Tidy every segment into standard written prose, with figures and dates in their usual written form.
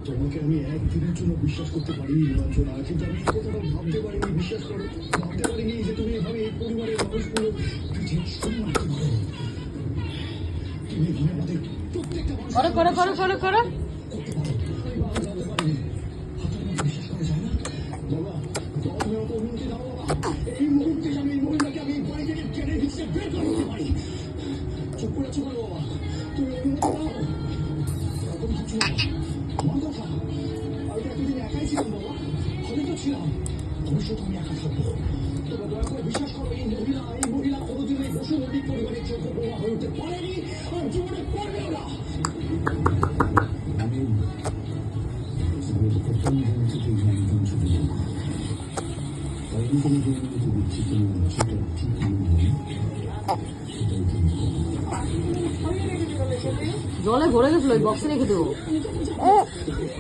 তোমাকে আমি একদিনের জন্য বিশ্বাস করতে পারিনি রঞ্জনা, কিন্তু আমি কথাটা ভাবতে পারিনি, বিশ্বাস করো, ভাবতে পারিনি যে তুমি এভাবে এই পরিবারের মানুষগুলো সম্মান করো। তুমি এভাবে আমাদের প্রত্যেকটা বিশ্বাস করা যায় না বাবা। তুমি আমাকে অনুমতি দাও বাবা, এই মুহূর্তে আমি এই মহিলাকে আমি বাড়ি থেকে টেনে হিসেবে বের করে দিতে পারি। চুপ করে বাবা, তুমি অনুমতি দাও। এখন ভাবছো আমার কথা, আমি এতদিন একাই ছিলাম বাবা, আমি তো ছিলাম, ভবিষ্যতে আমি একা থাকবো। তোমরা দয়া করে বিশ্বাস করো, এই মহিলা কোনোদিন এই বসুমতী পরিবারের চোখে বোমা হয়ে উঠতে পারেনি আর জীবনে পারবেও না। আমি প্রথম দিন থেকে একদম ছোট জলে ভরে গেছিল, ওই বক্সে রেখে দেবো,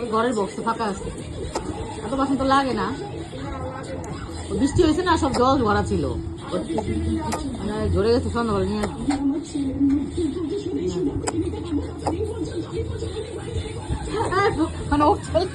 ওই ঘরের বক্সে ফাঁকা আছে, এত বাসন তো লাগে না। বৃষ্টি হয়েছে না, সব জল ভরা ছিল, ঝরে গেছে, সন্ধ্যাবেলা নিয়ে মানে ও চলে